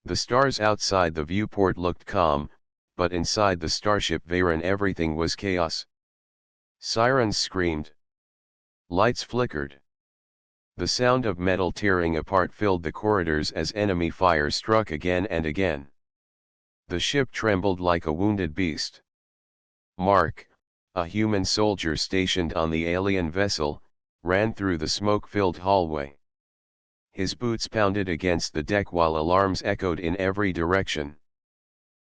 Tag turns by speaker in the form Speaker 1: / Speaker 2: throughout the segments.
Speaker 1: The stars outside the viewport looked calm, but inside the starship Veyron everything was chaos. Sirens screamed. Lights flickered. The sound of metal tearing apart filled the corridors as enemy fire struck again and again. The ship trembled like a wounded beast. Mark, a human soldier stationed on the alien vessel, ran through the smoke-filled hallway. His boots pounded against the deck while alarms echoed in every direction.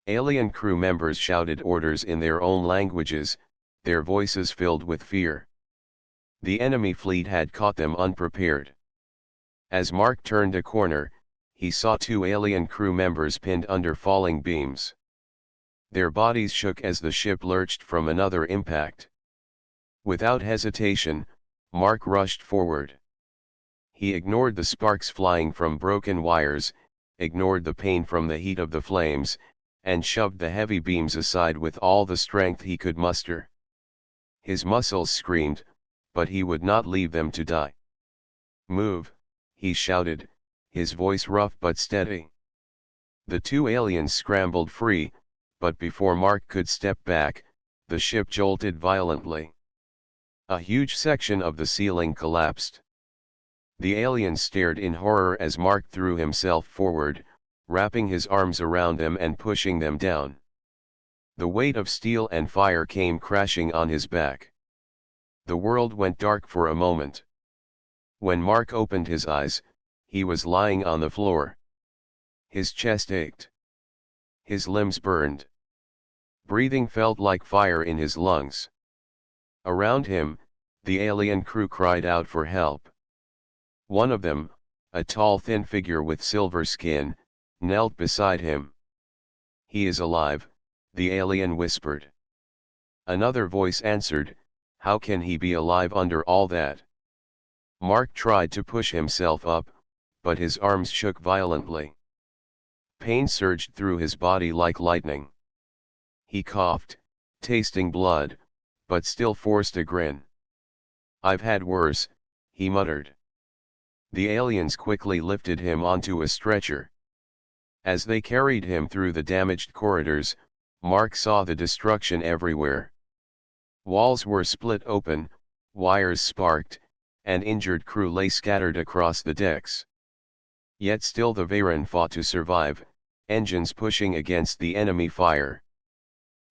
Speaker 1: Alien crew members shouted orders in their own languages, their voices filled with fear. The enemy fleet had caught them unprepared. As Mark turned a corner, he saw two alien crew members pinned under falling beams. Their bodies shook as the ship lurched from another impact. Without hesitation, Mark rushed forward. He ignored the sparks flying from broken wires, ignored the pain from the heat of the flames, and shoved the heavy beams aside with all the strength he could muster. His muscles screamed, but he would not leave them to die. "Move," he shouted, his voice rough but steady. The two aliens scrambled free, but before Mark could step back, the ship jolted violently. A huge section of the ceiling collapsed. The aliens stared in horror as Mark threw himself forward, wrapping his arms around them and pushing them down. The weight of steel and fire came crashing on his back. The world went dark for a moment. When Mark opened his eyes, he was lying on the floor. His chest ached. His limbs burned. Breathing felt like fire in his lungs. Around him, the alien crew cried out for help. One of them, a tall thin figure with silver skin, knelt beside him. "He is alive," the alien whispered. Another voice answered, "How can he be alive under all that?" Mark tried to push himself up, but his arms shook violently. Pain surged through his body like lightning. He coughed, tasting blood, but still forced a grin. "I've had worse," he muttered. The aliens quickly lifted him onto a stretcher. As they carried him through the damaged corridors, Mark saw the destruction everywhere. Walls were split open, wires sparked, and injured crew lay scattered across the decks. Yet still the Veyron fought to survive, engines pushing against the enemy fire.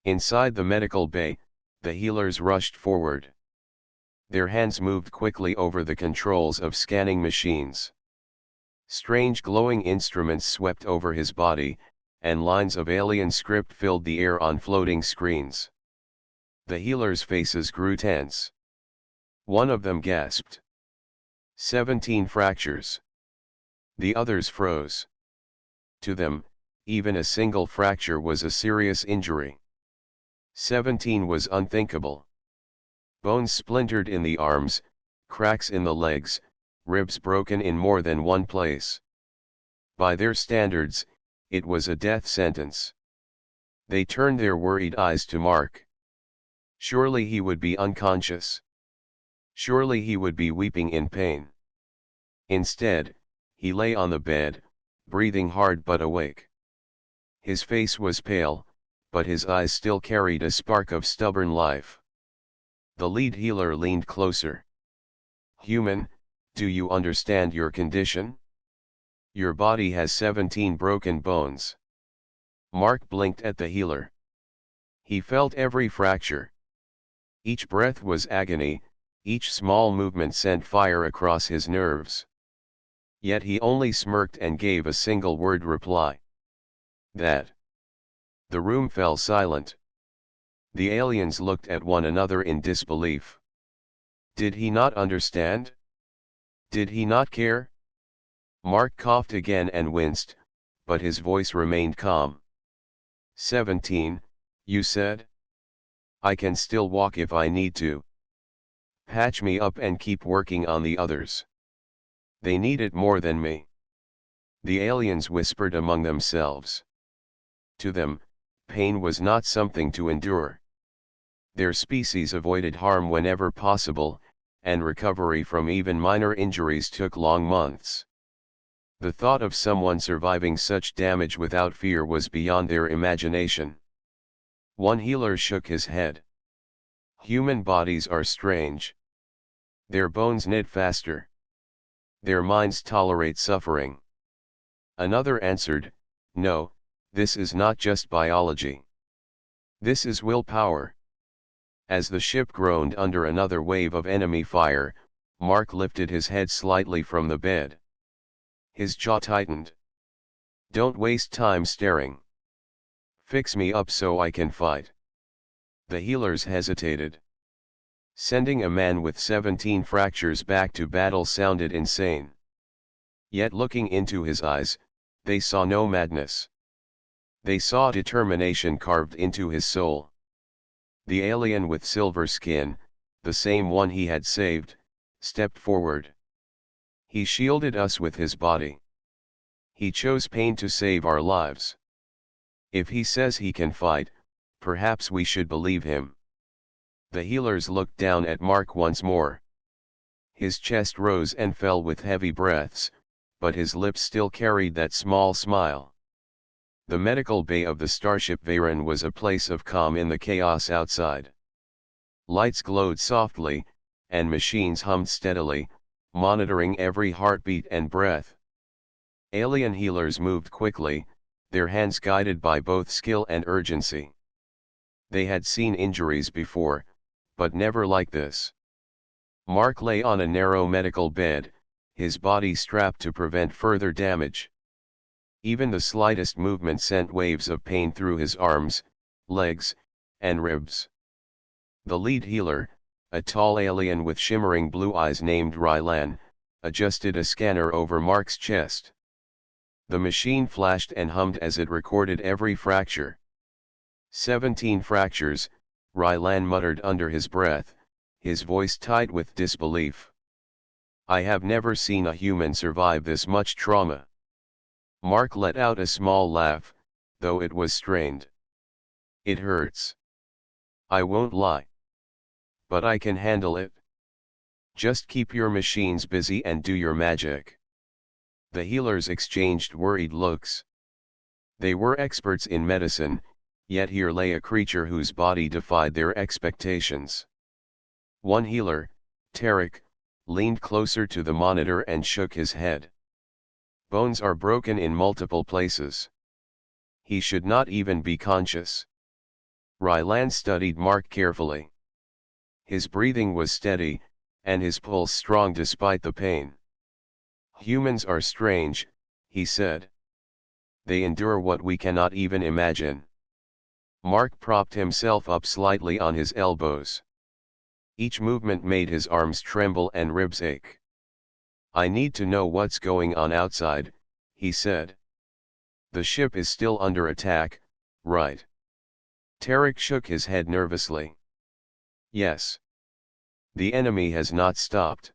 Speaker 1: Inside the medical bay, the healers rushed forward. Their hands moved quickly over the controls of scanning machines. Strange glowing instruments swept over his body, and lines of alien script filled the air on floating screens. The healers' faces grew tense. One of them gasped. 17 fractures. The others froze. To them, even a single fracture was a serious injury. 17 was unthinkable. Bones splintered in the arms, cracks in the legs, ribs broken in more than one place. By their standards, it was a death sentence. They turned their worried eyes to Mark. Surely he would be unconscious. Surely he would be weeping in pain. Instead, he lay on the bed, breathing hard but awake. His face was pale, but his eyes still carried a spark of stubborn life. The lead healer leaned closer. "Human, do you understand your condition? Your body has 17 broken bones." Mark blinked at the healer. He felt every fracture. Each breath was agony, each small movement sent fire across his nerves. Yet he only smirked and gave a single word reply. "That." The room fell silent. The aliens looked at one another in disbelief. Did he not understand? Did he not care? Mark coughed again and winced, but his voice remained calm. 17, you said? I can still walk if I need to. Patch me up and keep working on the others. They need it more than me. The aliens whispered among themselves. To them, pain was not something to endure. Their species avoided harm whenever possible, and recovery from even minor injuries took long months. The thought of someone surviving such damage without fear was beyond their imagination. One healer shook his head. Human bodies are strange. Their bones knit faster. Their minds tolerate suffering. Another answered, no, this is not just biology. This is willpower. As the ship groaned under another wave of enemy fire, Mark lifted his head slightly from the bed. His jaw tightened. Don't waste time staring. Fix me up so I can fight. The healers hesitated. Sending a man with 17 fractures back to battle sounded insane. Yet looking into his eyes, they saw no madness. They saw determination carved into his soul. The alien with silver skin, the same one he had saved, stepped forward. He shielded us with his body. He chose pain to save our lives. If he says he can fight, perhaps we should believe him. The healers looked down at Mark once more. His chest rose and fell with heavy breaths, but his lips still carried that small smile. The medical bay of the starship Veyron was a place of calm in the chaos outside. Lights glowed softly, and machines hummed steadily, monitoring every heartbeat and breath. Alien healers moved quickly, their hands guided by both skill and urgency. They had seen injuries before, but never like this. Mark lay on a narrow medical bed, his body strapped to prevent further damage. Even the slightest movement sent waves of pain through his arms, legs, and ribs. The lead healer, a tall alien with shimmering blue eyes named Rylan, adjusted a scanner over Mark's chest. The machine flashed and hummed as it recorded every fracture. 17 fractures, Rylan muttered under his breath, his voice tight with disbelief. I have never seen a human survive this much trauma. Mark let out a small laugh, though it was strained. It hurts. I won't lie. But I can handle it. Just keep your machines busy and do your magic. The healers exchanged worried looks. They were experts in medicine, yet here lay a creature whose body defied their expectations. One healer, Tarek, leaned closer to the monitor and shook his head. Bones are broken in multiple places. He should not even be conscious. Rylan studied Mark carefully. His breathing was steady, and his pulse strong despite the pain. Humans are strange, he said. They endure what we cannot even imagine. Mark propped himself up slightly on his elbows. Each movement made his arms tremble and ribs ache. I need to know what's going on outside, he said. The ship is still under attack, right? Tarek shook his head nervously. Yes. The enemy has not stopped.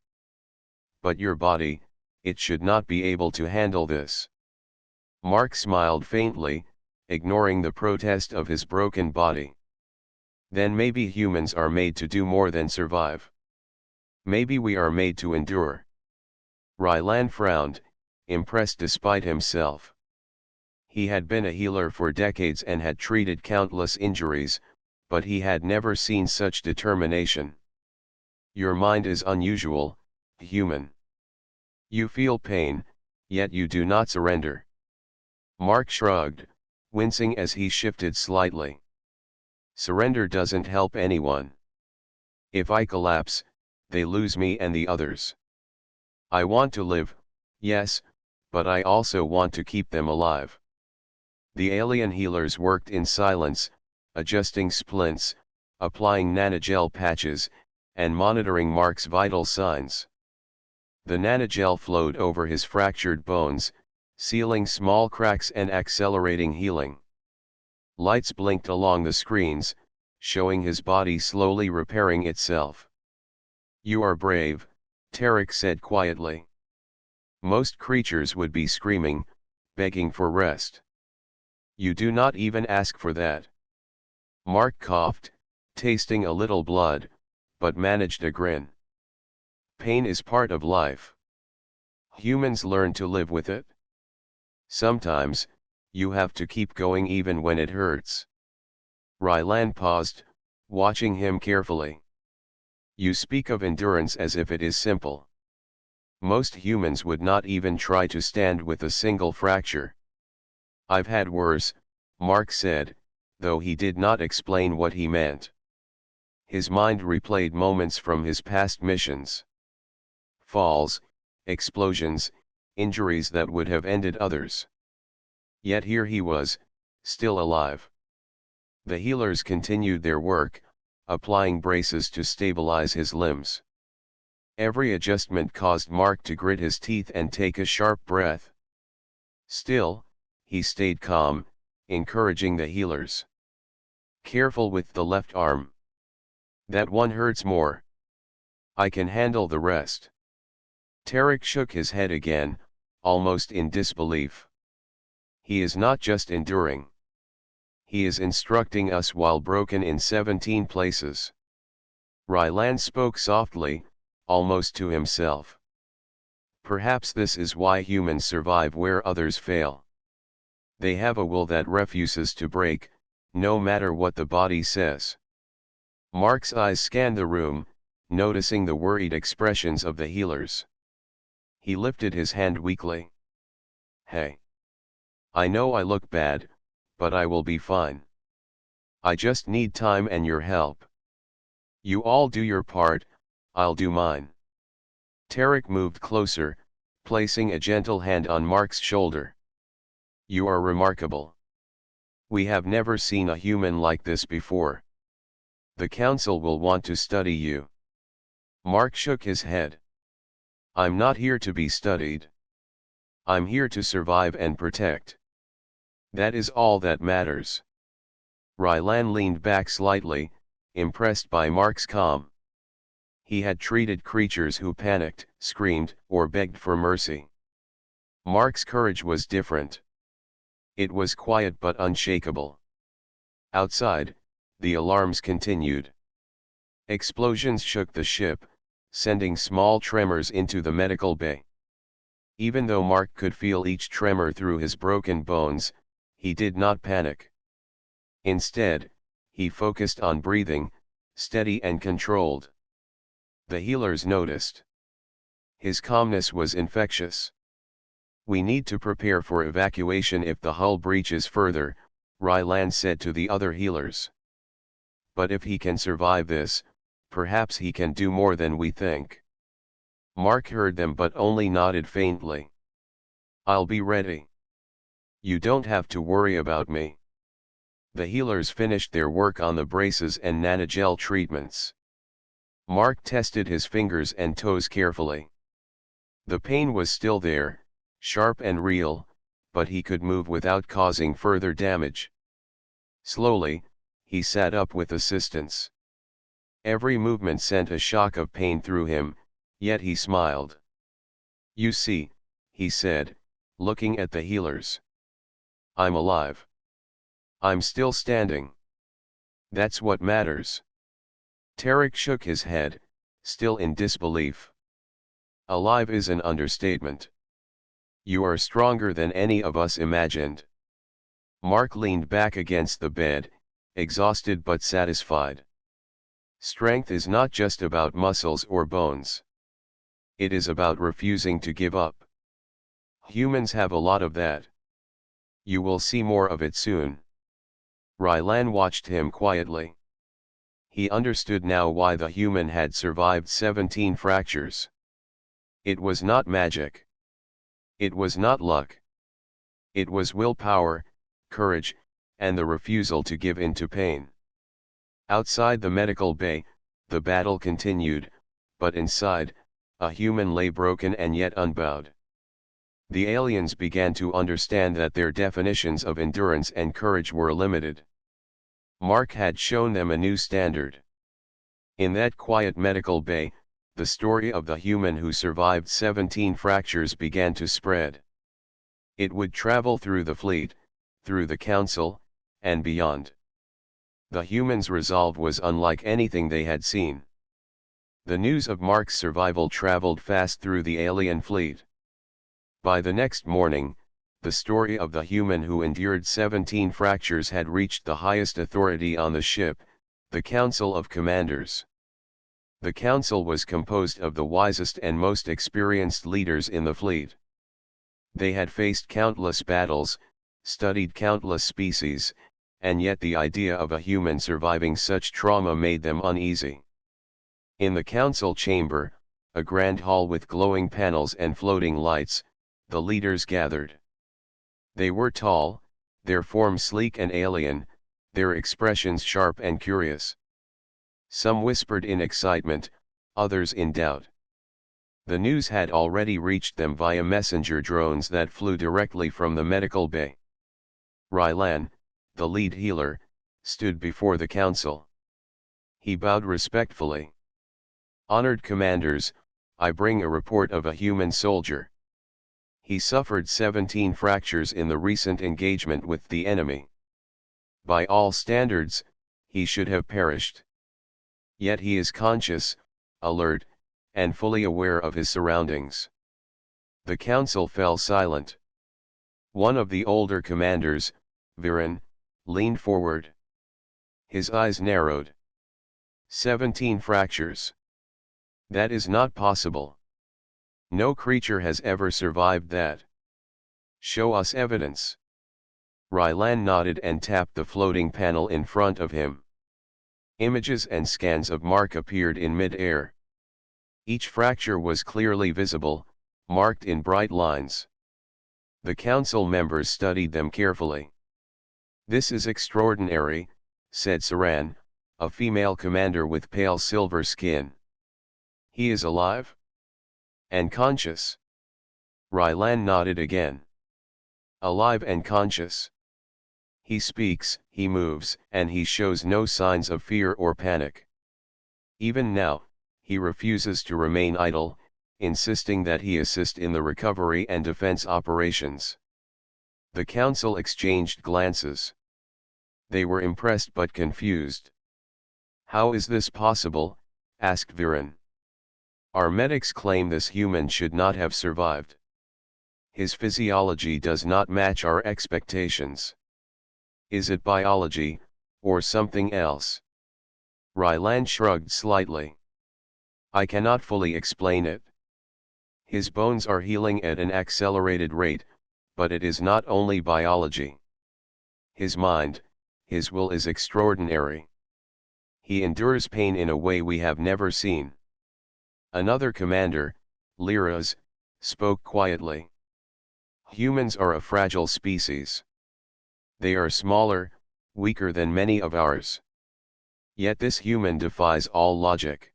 Speaker 1: But your body, it should not be able to handle this. Mark smiled faintly, ignoring the protest of his broken body. Then maybe humans are made to do more than survive. Maybe we are made to endure. Rylan frowned, impressed despite himself. He had been a healer for decades and had treated countless injuries, but he had never seen such determination. Your mind is unusual, human. You feel pain, yet you do not surrender. Mark shrugged, wincing as he shifted slightly. Surrender doesn't help anyone. If I collapse, they lose me and the others. I want to live, yes, but I also want to keep them alive. The alien healers worked in silence, adjusting splints, applying nanogel patches, and monitoring Mark's vital signs. The nanogel flowed over his fractured bones, sealing small cracks and accelerating healing. Lights blinked along the screens, showing his body slowly repairing itself. You are brave, Tarek said quietly. Most creatures would be screaming, begging for rest. You do not even ask for that. Mark coughed, tasting a little blood, but managed a grin. Pain is part of life. Humans learn to live with it. Sometimes, you have to keep going even when it hurts. Rylan paused, watching him carefully. You speak of endurance as if it is simple. Most humans would not even try to stand with a single fracture. I've had worse, Mark said, though he did not explain what he meant. His mind replayed moments from his past missions. Falls, explosions, injuries that would have ended others. Yet here he was, still alive. The healers continued their work, applying braces to stabilize his limbs. Every adjustment caused Mark to grit his teeth and take a sharp breath. Still, he stayed calm, encouraging the healers. Careful with the left arm. That one hurts more. I can handle the rest. Tarek shook his head again, almost in disbelief. He is not just enduring. He is instructing us while broken in 17 places. Rylan spoke softly, almost to himself. Perhaps this is why humans survive where others fail. They have a will that refuses to break, no matter what the body says. Mark's eyes scanned the room, noticing the worried expressions of the healers. He lifted his hand weakly. Hey. I know I look bad, but I will be fine. I just need time and your help. You all do your part, I'll do mine. Tarek moved closer, placing a gentle hand on Mark's shoulder. You are remarkable. We have never seen a human like this before. The council will want to study you. Mark shook his head. I'm not here to be studied. I'm here to survive and protect. That is all that matters. Rylan leaned back slightly, impressed by Mark's calm. He had treated creatures who panicked, screamed, or begged for mercy. Mark's courage was different. It was quiet but unshakable. Outside, the alarms continued. Explosions shook the ship, sending small tremors into the medical bay. Even though Mark could feel each tremor through his broken bones, he did not panic. Instead, he focused on breathing, steady and controlled. The healers noticed. His calmness was infectious. We need to prepare for evacuation if the hull breaches further, Rylan said to the other healers. But if he can survive this, perhaps he can do more than we think. Mark heard them but only nodded faintly. I'll be ready. You don't have to worry about me. The healers finished their work on the braces and nanogel treatments. Mark tested his fingers and toes carefully. The pain was still there, sharp and real, but he could move without causing further damage. Slowly, he sat up with assistance. Every movement sent a shock of pain through him, yet he smiled. You see, he said, looking at the healers. I'm alive. I'm still standing. That's what matters. Tarek shook his head, still in disbelief. Alive is an understatement. You are stronger than any of us imagined. Mark leaned back against the bed, exhausted but satisfied. Strength is not just about muscles or bones. It is about refusing to give up. Humans have a lot of that. You will see more of it soon. Rylan watched him quietly. He understood now why the human had survived 17 fractures. It was not magic. It was not luck. It was willpower, courage, and the refusal to give in to pain. Outside the medical bay, the battle continued, but inside, a human lay broken and yet unbowed. The aliens began to understand that their definitions of endurance and courage were limited. Mark had shown them a new standard. In that quiet medical bay, the story of the human who survived 17 fractures began to spread. It would travel through the fleet, through the council, and beyond. The human's resolve was unlike anything they had seen. The news of Mark's survival traveled fast through the alien fleet. By the next morning, the story of the human who endured 17 fractures had reached the highest authority on the ship, the Council of Commanders. The council was composed of the wisest and most experienced leaders in the fleet. They had faced countless battles, studied countless species, and yet the idea of a human surviving such trauma made them uneasy. In the council chamber, a grand hall with glowing panels and floating lights, the leaders gathered. They were tall, their form sleek and alien, their expressions sharp and curious. Some whispered in excitement, others in doubt. The news had already reached them via messenger drones that flew directly from the medical bay. Rylan, the lead healer, stood before the council. He bowed respectfully. "Honored commanders, I bring a report of a human soldier. He suffered 17 fractures in the recent engagement with the enemy. By all standards, he should have perished. Yet he is conscious, alert, and fully aware of his surroundings." The council fell silent. One of the older commanders, Viren, leaned forward. His eyes narrowed. 17 fractures. That is not possible. No creature has ever survived that. Show us evidence. Rylan nodded and tapped the floating panel in front of him. Images and scans of Mark appeared in mid-air. Each fracture was clearly visible, marked in bright lines. The council members studied them carefully. "This is extraordinary," said Saran, a female commander with pale silver skin. "He is alive? And conscious?" Rylan nodded again. "Alive and conscious. He speaks, he moves, and he shows no signs of fear or panic. Even now, he refuses to remain idle, insisting that he assist in the recovery and defense operations." The council exchanged glances. They were impressed but confused. "How is this possible?" asked Viren. "Our medics claim this human should not have survived. His physiology does not match our expectations. Is it biology, or something else?" Rylan shrugged slightly. "I cannot fully explain it. His bones are healing at an accelerated rate, but it is not only biology. His mind, his will is extraordinary. He endures pain in a way we have never seen." Another commander, Liraz, spoke quietly. "Humans are a fragile species. They are smaller, weaker than many of ours. Yet this human defies all logic.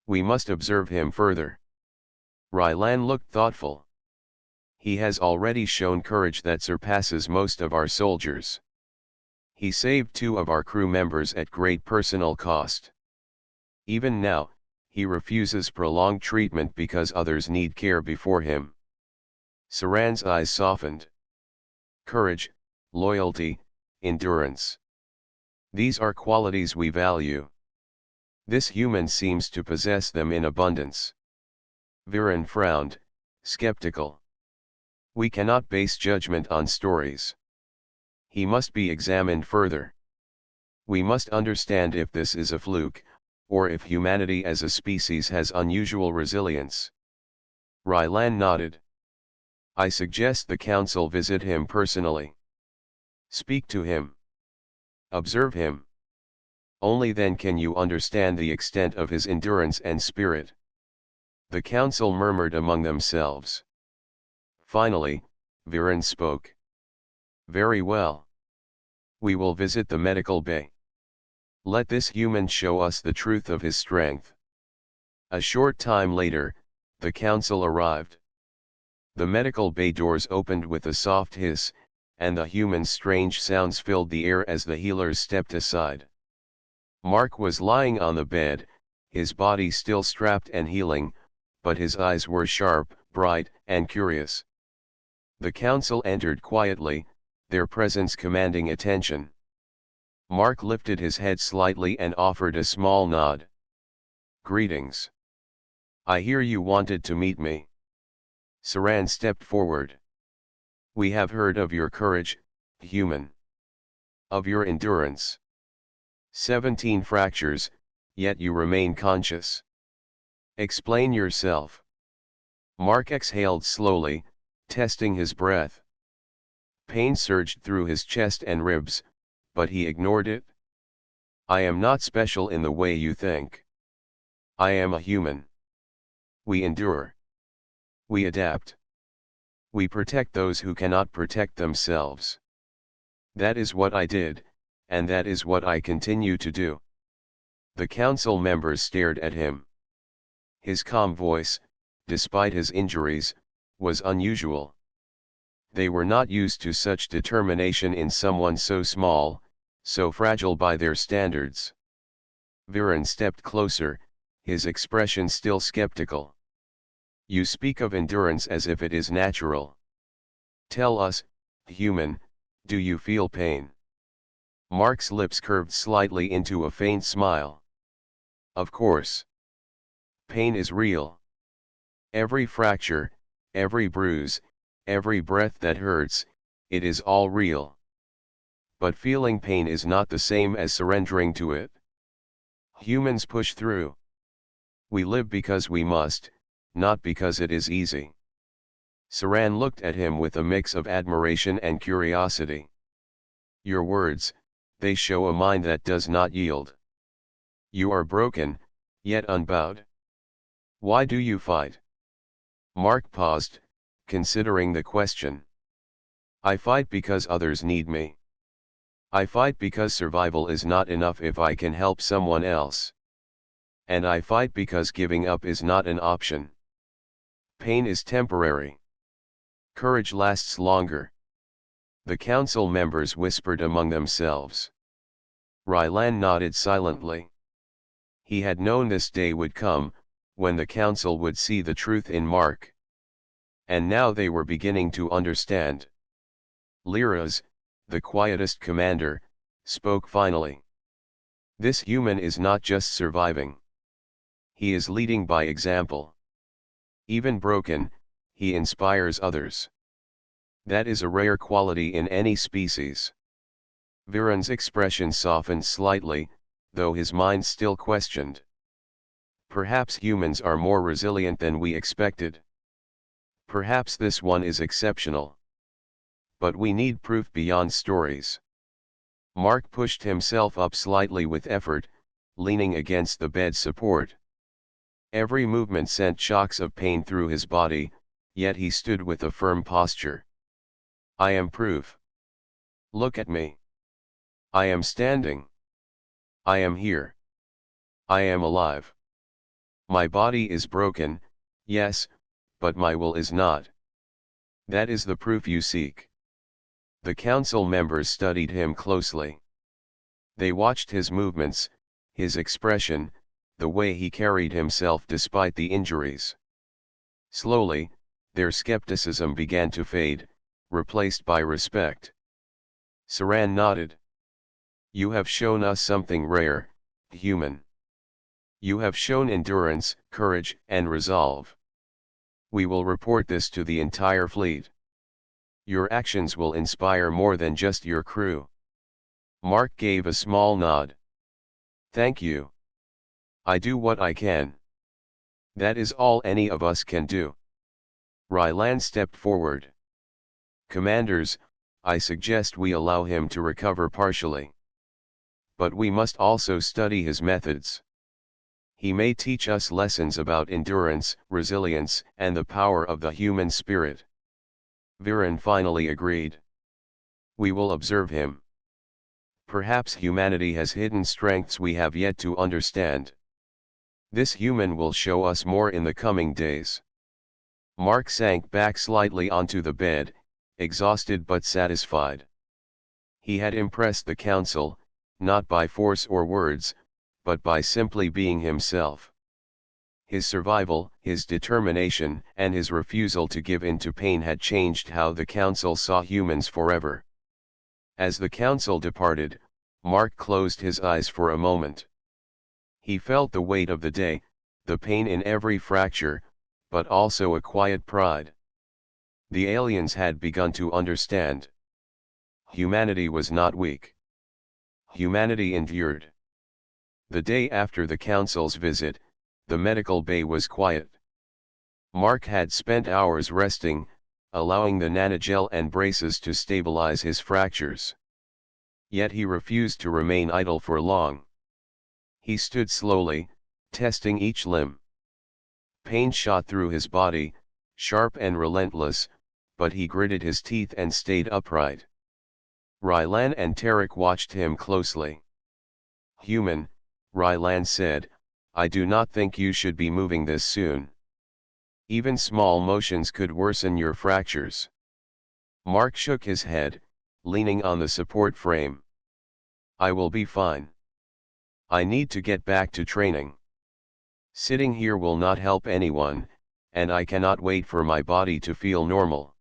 Speaker 1: We must observe him further." Rylan looked thoughtful. "He has already shown courage that surpasses most of our soldiers. He saved 2 of our crew members at great personal cost. Even now, he refuses prolonged treatment because others need care before him." Saran's eyes softened. "Courage, loyalty, endurance. These are qualities we value. This human seems to possess them in abundance." Viren frowned, skeptical. "We cannot base judgment on stories. He must be examined further. We must understand if this is a fluke, or if humanity as a species has unusual resilience." Rylan nodded. "I suggest the council visit him personally. Speak to him. Observe him. Only then can you understand the extent of his endurance and spirit." The council murmured among themselves. Finally, Viren spoke. "Very well. We will visit the medical bay. Let this human show us the truth of his strength." A short time later, the council arrived. The medical bay doors opened with a soft hiss, and the human's strange sounds filled the air as the healers stepped aside. Mark was lying on the bed, his body still strapped and healing, but his eyes were sharp, bright, and curious. The council entered quietly, their presence commanding attention. Mark lifted his head slightly and offered a small nod. "Greetings. I hear you wanted to meet me." Saran stepped forward. We have heard of your courage, human. Of your endurance. 17 fractures, yet you remain conscious. Explain yourself. Mark exhaled slowly, testing his breath. Pain surged through his chest and ribs, but he ignored it. I am not special in the way you think. I am a human. We endure. We adapt. We protect those who cannot protect themselves. That is what I did, and that is what I continue to do. The council members stared at him. His calm voice, despite his injuries, was unusual. They were not used to such determination in someone so small, so fragile by their standards. Viren stepped closer, his expression still skeptical. You speak of endurance as if it is natural. Tell us, human, do you feel pain? Mark's lips curved slightly into a faint smile. Of course. Pain is real. Every fracture, every bruise, every breath that hurts, it is all real. But feeling pain is not the same as surrendering to it. Humans push through. We live because we must, not because it is easy. Saran looked at him with a mix of admiration and curiosity. Your words, they show a mind that does not yield. You are broken, yet unbowed. Why do you fight? Mark paused, considering the question. I fight because others need me. I fight because survival is not enough if I can help someone else. And I fight because giving up is not an option. Pain is temporary. Courage lasts longer. The council members whispered among themselves. Rylan nodded silently. He had known this day would come, when the council would see the truth in Mark. And now they were beginning to understand. Liraz, the quietest commander, spoke finally. This human is not just surviving. He is leading by example. Even broken, he inspires others. That is a rare quality in any species. Viren's expression softened slightly, though his mind still questioned. Perhaps humans are more resilient than we expected. Perhaps this one is exceptional. But we need proof beyond stories. Mark pushed himself up slightly with effort, leaning against the bed support. Every movement sent shocks of pain through his body, yet he stood with a firm posture. I am proof. Look at me. I am standing. I am here. I am alive. My body is broken, yes, but my will is not. That is the proof you seek. The council members studied him closely. They watched his movements, his expression, the way he carried himself despite the injuries. Slowly, their skepticism began to fade, replaced by respect. Saran nodded. You have shown us something rare, human. You have shown endurance, courage, and resolve. We will report this to the entire fleet. Your actions will inspire more than just your crew. Mark gave a small nod. Thank you. I do what I can. That is all any of us can do. Rylan stepped forward. Commanders, I suggest we allow him to recover partially. But we must also study his methods. He may teach us lessons about endurance, resilience, and the power of the human spirit. Viren finally agreed. We will observe him. Perhaps humanity has hidden strengths we have yet to understand. This human will show us more in the coming days. Mark sank back slightly onto the bed, exhausted but satisfied. He had impressed the council, not by force or words, but by simply being himself. His survival, his determination, and his refusal to give in to pain had changed how the council saw humans forever. As the council departed, Mark closed his eyes for a moment. He felt the weight of the day, the pain in every fracture, but also a quiet pride. The aliens had begun to understand. Humanity was not weak. Humanity endured. The day after the council's visit, the medical bay was quiet. Mark had spent hours resting, allowing the nanogel and braces to stabilize his fractures. Yet he refused to remain idle for long. He stood slowly, testing each limb. Pain shot through his body, sharp and relentless, but he gritted his teeth and stayed upright. Rylan and Tarek watched him closely. "Human," Rylan said, "I do not think you should be moving this soon. Even small motions could worsen your fractures." Mark shook his head, leaning on the support frame. "I will be fine. I need to get back to training. Sitting here will not help anyone, and I cannot wait for my body to feel normal."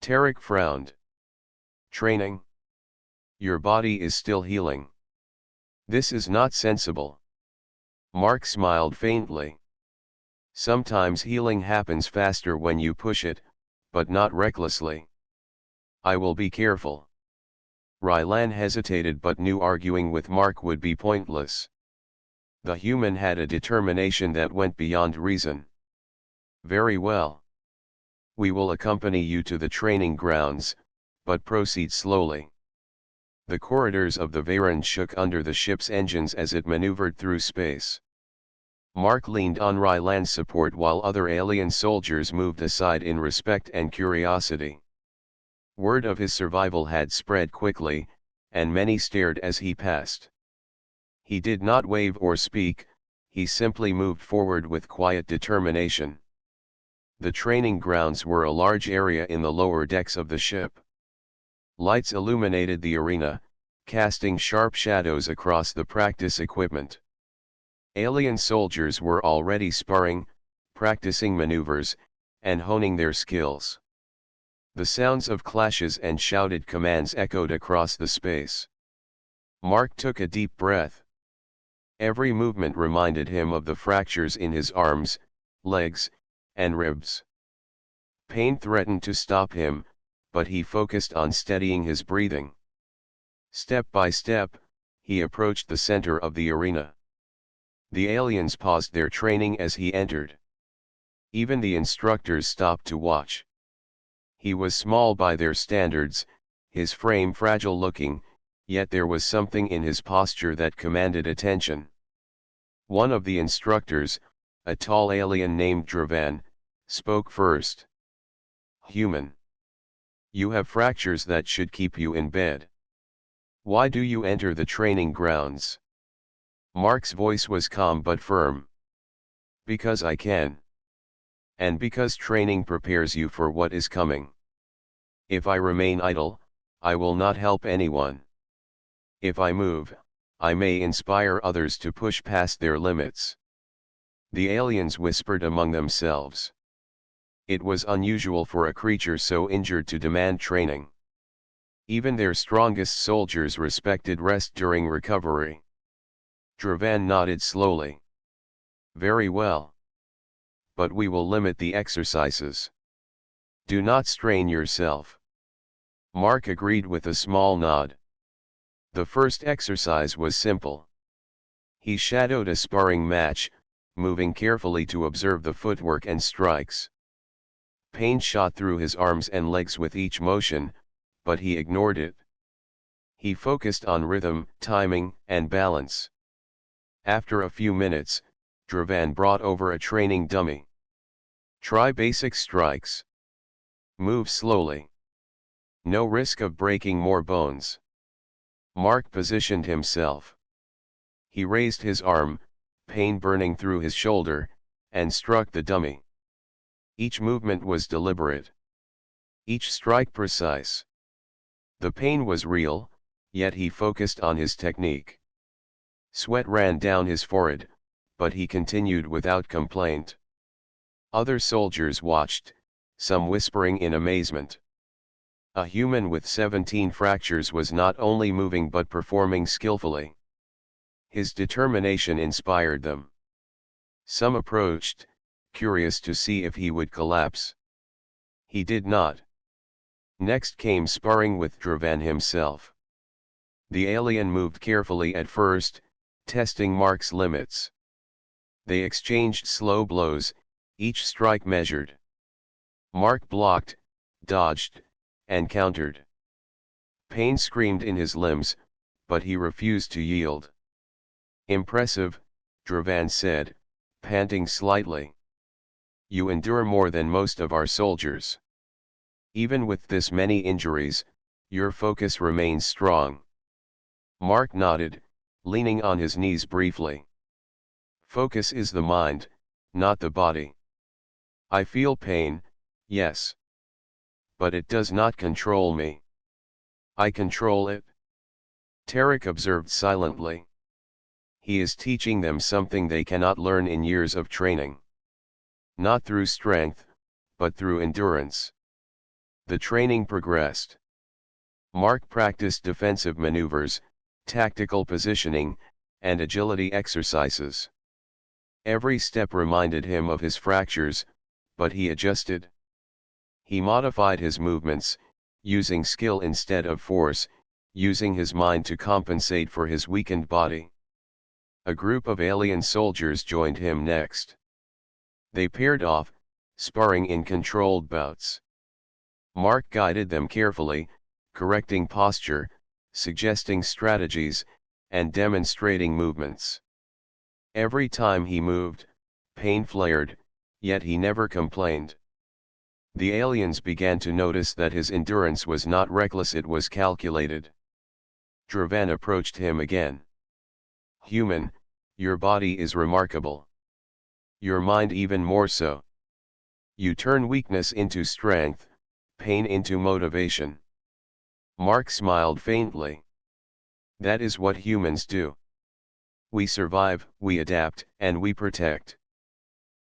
Speaker 1: Tarek frowned. "Training? Your body is still healing. This is not sensible." Mark smiled faintly. "Sometimes healing happens faster when you push it, but not recklessly. I will be careful." Rylan hesitated but knew arguing with Mark would be pointless. The human had a determination that went beyond reason. "Very well. We will accompany you to the training grounds, but proceed slowly." The corridors of the Veyron shook under the ship's engines as it maneuvered through space. Mark leaned on Rylan's support while other alien soldiers moved aside in respect and curiosity. Word of his survival had spread quickly, and many stared as he passed. He did not wave or speak, he simply moved forward with quiet determination. The training grounds were a large area in the lower decks of the ship. Lights illuminated the arena, casting sharp shadows across the practice equipment. Alien soldiers were already sparring, practicing maneuvers, and honing their skills. The sounds of clashes and shouted commands echoed across the space. Mark took a deep breath. Every movement reminded him of the fractures in his arms, legs, and ribs. Pain threatened to stop him, but he focused on steadying his breathing. Step by step, he approached the center of the arena. The aliens paused their training as he entered. Even the instructors stopped to watch. He was small by their standards, his frame fragile looking, yet there was something in his posture that commanded attention. One of the instructors, a tall alien named Dravan, spoke first. "Human. You have fractures that should keep you in bed. Why do you enter the training grounds?" Mark's voice was calm but firm. "Because I can. And because training prepares you for what is coming. If I remain idle, I will not help anyone. If I move, I may inspire others to push past their limits." The aliens whispered among themselves. It was unusual for a creature so injured to demand training. Even their strongest soldiers respected rest during recovery. Dravan nodded slowly. "Very well. But we will limit the exercises. Do not strain yourself." Mark agreed with a small nod. The first exercise was simple. He shadowed a sparring match, moving carefully to observe the footwork and strikes. Pain shot through his arms and legs with each motion, but he ignored it. He focused on rhythm, timing, and balance. After a few minutes, Dravan brought over a training dummy. "Try basic strikes. Move slowly. No risk of breaking more bones." Mark positioned himself. He raised his arm, pain burning through his shoulder, and struck the dummy. Each movement was deliberate. Each strike precise. The pain was real, yet he focused on his technique. Sweat ran down his forehead, but he continued without complaint. Other soldiers watched, some whispering in amazement. A human with 17 fractures was not only moving but performing skillfully. His determination inspired them. Some approached, curious to see if he would collapse. He did not. Next came sparring with Dravan himself. The alien moved carefully at first, testing Mark's limits. They exchanged slow blows, each strike measured. Mark blocked, dodged, and countered. Pain screamed in his limbs, but he refused to yield. "Impressive," Dravan said, panting slightly. "You endure more than most of our soldiers. Even with this many injuries, your focus remains strong." Mark nodded, leaning on his knees briefly. "Focus is the mind, not the body. I feel pain, yes. But it does not control me. I control it." Tarek observed silently. He is teaching them something they cannot learn in years of training. Not through strength, but through endurance. The training progressed. Mark practiced defensive maneuvers, tactical positioning, and agility exercises. Every step reminded him of his fractures, but he adjusted. He modified his movements, using skill instead of force, using his mind to compensate for his weakened body. A group of alien soldiers joined him next. They paired off, sparring in controlled bouts. Mark guided them carefully, correcting posture, suggesting strategies, and demonstrating movements. Every time he moved, pain flared, yet he never complained. The aliens began to notice that his endurance was not reckless, it was calculated. Dravan approached him again. "Human, your body is remarkable. Your mind even more so. You turn weakness into strength, pain into motivation." Mark smiled faintly. "That is what humans do. We survive, we adapt, and we protect.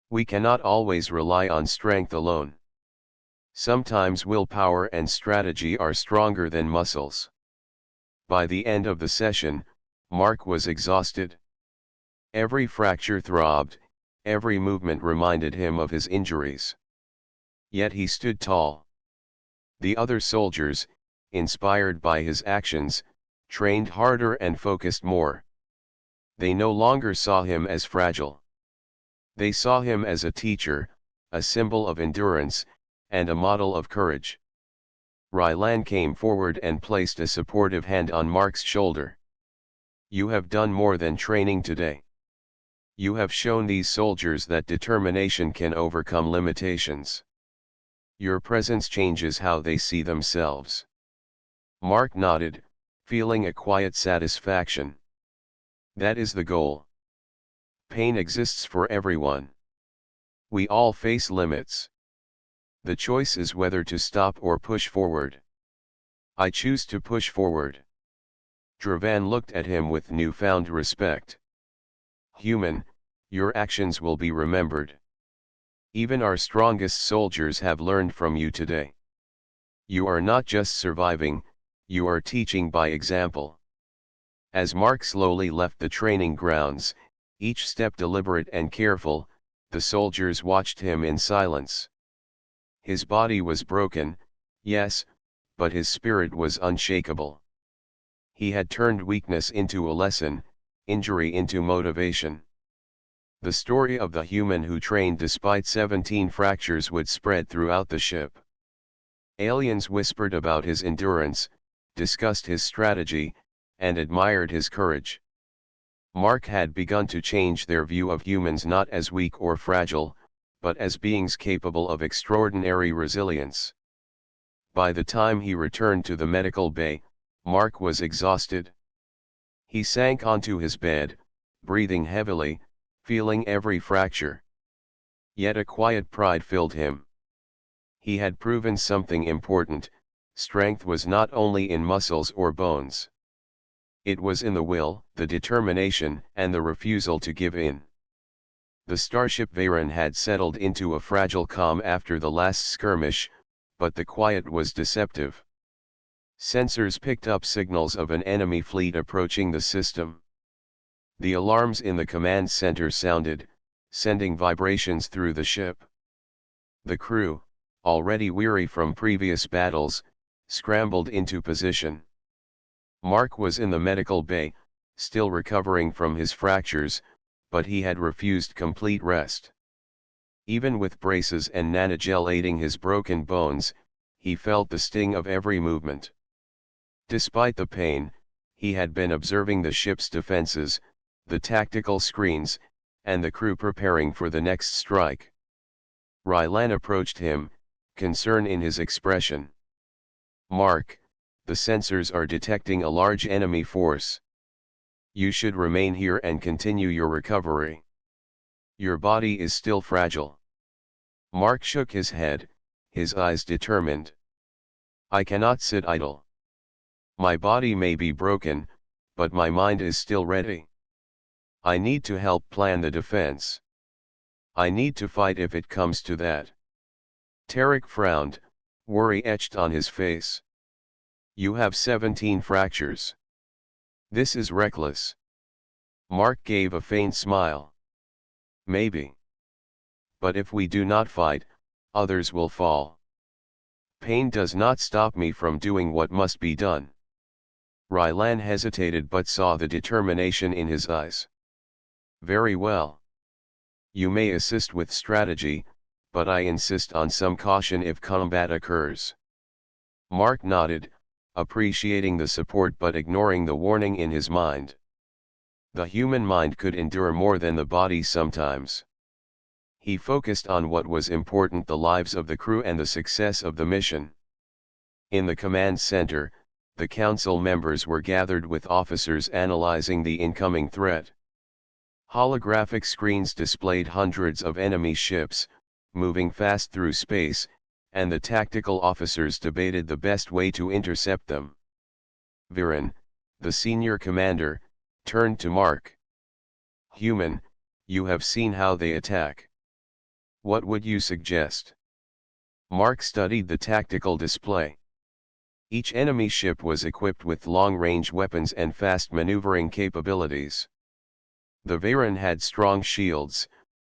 Speaker 1: We cannot always rely on strength alone. Sometimes willpower and strategy are stronger than muscles." By the end of the session, Mark was exhausted. Every fracture throbbed, every movement reminded him of his injuries. Yet he stood tall. The other soldiers, inspired by his actions, trained harder and focused more. They no longer saw him as fragile. They saw him as a teacher, a symbol of endurance, and a model of courage. Rylan came forward and placed a supportive hand on Mark's shoulder. "You have done more than training today. You have shown these soldiers that determination can overcome limitations. Your presence changes how they see themselves." Mark nodded, feeling a quiet satisfaction. That is the goal. Pain exists for everyone. We all face limits. The choice is whether to stop or push forward. I choose to push forward. Dravan looked at him with newfound respect. "Human, your actions will be remembered. Even our strongest soldiers have learned from you today. You are not just surviving, you are teaching by example." As Mark slowly left the training grounds, each step deliberate and careful, the soldiers watched him in silence. His body was broken, yes, but his spirit was unshakable. He had turned weakness into a lesson, injury into motivation. The story of the human who trained despite 17 fractures would spread throughout the ship. Aliens whispered about his endurance, discussed his strategy, and admired his courage. Mark had begun to change their view of humans not as weak or fragile, but as beings capable of extraordinary resilience. By the time he returned to the medical bay, Mark was exhausted. He sank onto his bed, breathing heavily, feeling every fracture. Yet a quiet pride filled him. He had proven something important: strength was not only in muscles or bones. It was in the will, the determination, and the refusal to give in. The starship Veyron had settled into a fragile calm after the last skirmish, but the quiet was deceptive. Sensors picked up signals of an enemy fleet approaching the system. The alarms in the command center sounded, sending vibrations through the ship. The crew, already weary from previous battles, scrambled into position. Mark was in the medical bay, still recovering from his fractures, but he had refused complete rest. Even with braces and nanogel aiding his broken bones, he felt the sting of every movement. Despite the pain, he had been observing the ship's defenses, the tactical screens, and the crew preparing for the next strike. Rylan approached him, concern in his expression. "Mark, the sensors are detecting a large enemy force. You should remain here and continue your recovery. Your body is still fragile." Mark shook his head, his eyes determined. "I cannot sit idle. My body may be broken, but my mind is still ready. I need to help plan the defense. I need to fight if it comes to that." Tarek frowned, worry etched on his face. "You have 17 fractures. This is reckless." Mark gave a faint smile. "Maybe. But if we do not fight, others will fall. Pain does not stop me from doing what must be done." Rylan hesitated but saw the determination in his eyes. "Very well. You may assist with strategy, but I insist on some caution if combat occurs." Mark nodded, appreciating the support but ignoring the warning in his mind. The human mind could endure more than the body sometimes. He focused on what was important: the lives of the crew and the success of the mission. In the command center, the council members were gathered with officers analyzing the incoming threat. Holographic screens displayed hundreds of enemy ships, moving fast through space, and the tactical officers debated the best way to intercept them. Viren, the senior commander, turned to Mark. "Human, you have seen how they attack. What would you suggest?" Mark studied the tactical display. Each enemy ship was equipped with long-range weapons and fast maneuvering capabilities. The Viren had strong shields,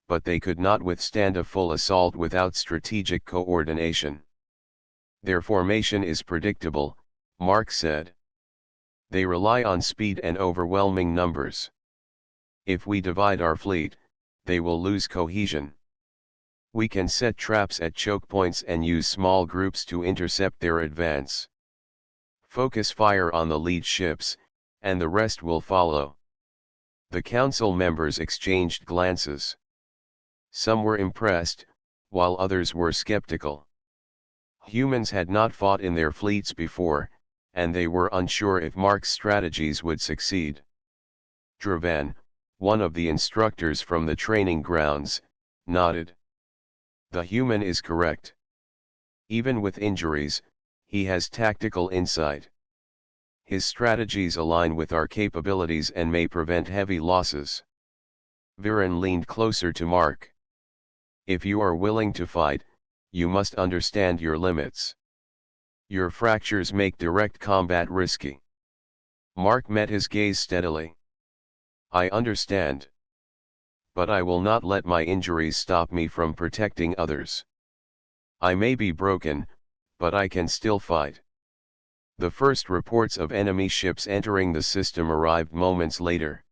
Speaker 1: but they could not withstand a full assault without strategic coordination. "Their formation is predictable," Mark said. "They rely on speed and overwhelming numbers. If we divide our fleet, they will lose cohesion. We can set traps at choke points and use small groups to intercept their advance. Focus fire on the lead ships, and the rest will follow." The council members exchanged glances. Some were impressed, while others were skeptical. Humans had not fought in their fleets before, and they were unsure if Mark's strategies would succeed. Dravan, one of the instructors from the training grounds, nodded. "The human is correct. Even with injuries, he has tactical insight. His strategies align with our capabilities and may prevent heavy losses." Viren leaned closer to Mark. "If you are willing to fight, you must understand your limits. Your fractures make direct combat risky." Mark met his gaze steadily. "I understand. But I will not let my injuries stop me from protecting others. I may be broken, but I can still fight." The first reports of enemy ships entering the system arrived moments later.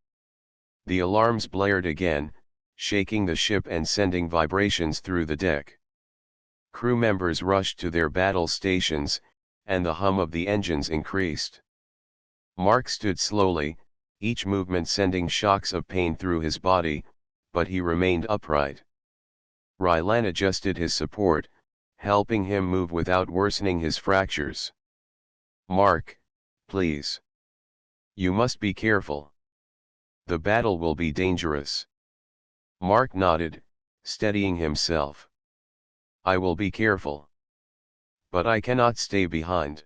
Speaker 1: The alarms blared again, shaking the ship and sending vibrations through the deck. Crew members rushed to their battle stations, and the hum of the engines increased. Mark stood slowly, each movement sending shocks of pain through his body, but he remained upright. Rylan adjusted his support, helping him move without worsening his fractures. "Mark, please. You must be careful. The battle will be dangerous." Mark nodded, steadying himself. "I will be careful. But I cannot stay behind.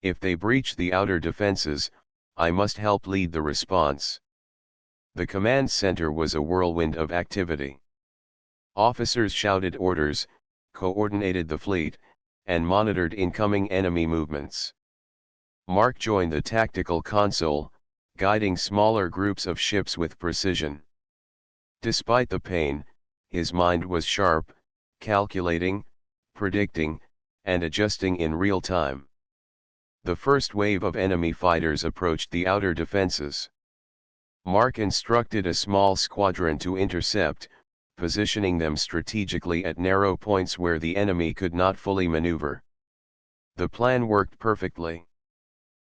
Speaker 1: If they breach the outer defenses, I must help lead the response." The command center was a whirlwind of activity. Officers shouted orders, coordinated the fleet, and monitored incoming enemy movements. Mark joined the tactical console, guiding smaller groups of ships with precision. Despite the pain, his mind was sharp, calculating, predicting, and adjusting in real time. The first wave of enemy fighters approached the outer defenses. Mark instructed a small squadron to intercept, positioning them strategically at narrow points where the enemy could not fully maneuver. The plan worked perfectly.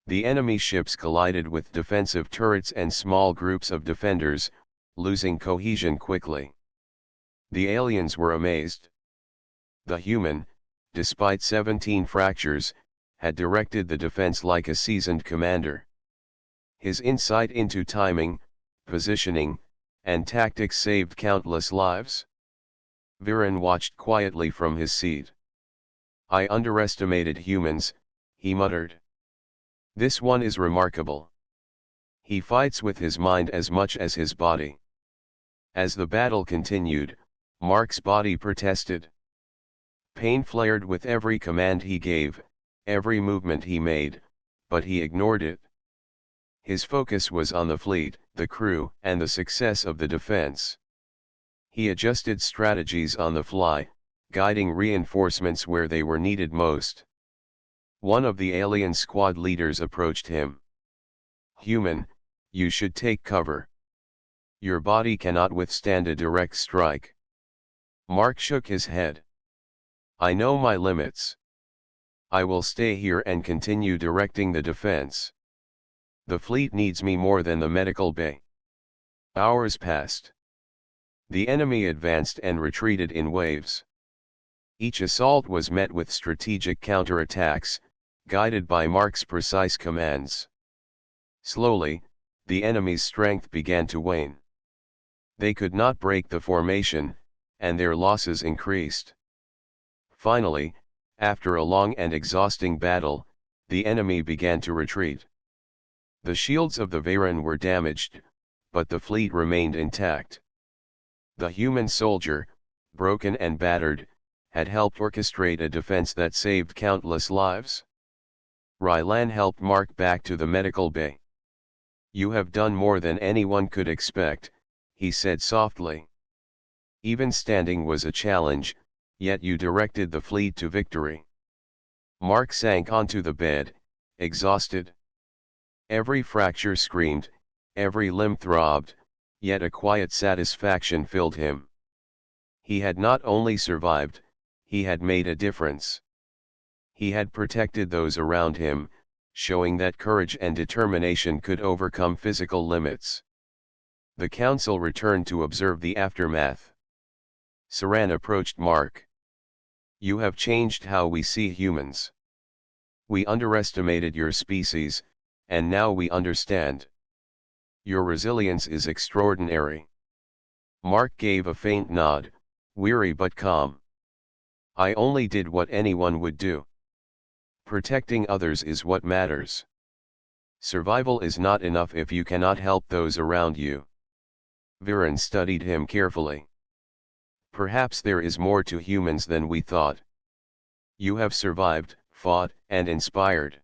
Speaker 1: The enemy ships collided with defensive turrets and small groups of defenders, losing cohesion quickly. The aliens were amazed. The human, despite 17 fractures, had directed the defense like a seasoned commander. His insight into timing, positioning, and tactics saved countless lives. Viren watched quietly from his seat. "I underestimated humans," he muttered. "This one is remarkable. He fights with his mind as much as his body." As the battle continued, Mark's body protested. Pain flared with every command he gave, every movement he made, but he ignored it. His focus was on the fleet, the crew, and the success of the defense. He adjusted strategies on the fly, guiding reinforcements where they were needed most. One of the alien squad leaders approached him. "Human, you should take cover. Your body cannot withstand a direct strike." Mark shook his head. "I know my limits. I will stay here and continue directing the defense. The fleet needs me more than the medical bay." Hours passed. The enemy advanced and retreated in waves. Each assault was met with strategic counterattacks, guided by Mark's precise commands. Slowly, the enemy's strength began to wane. They could not break the formation, and their losses increased. Finally, after a long and exhausting battle, the enemy began to retreat. The shields of the Varen were damaged, but the fleet remained intact. The human soldier, broken and battered, had helped orchestrate a defense that saved countless lives. Rylan helped Mark back to the medical bay. "You have done more than anyone could expect," he said softly. "Even standing was a challenge, yet you directed the fleet to victory." Mark sank onto the bed, exhausted. Every fracture screamed, every limb throbbed, yet a quiet satisfaction filled him. He had not only survived, he had made a difference. He had protected those around him, showing that courage and determination could overcome physical limits. The council returned to observe the aftermath. Saran approached Mark. "You have changed how we see humans. We underestimated your species, and now we understand. Your resilience is extraordinary." Mark gave a faint nod, weary but calm. "I only did what anyone would do. Protecting others is what matters. Survival is not enough if you cannot help those around you." Viren studied him carefully. "Perhaps there is more to humans than we thought. You have survived, fought, and inspired.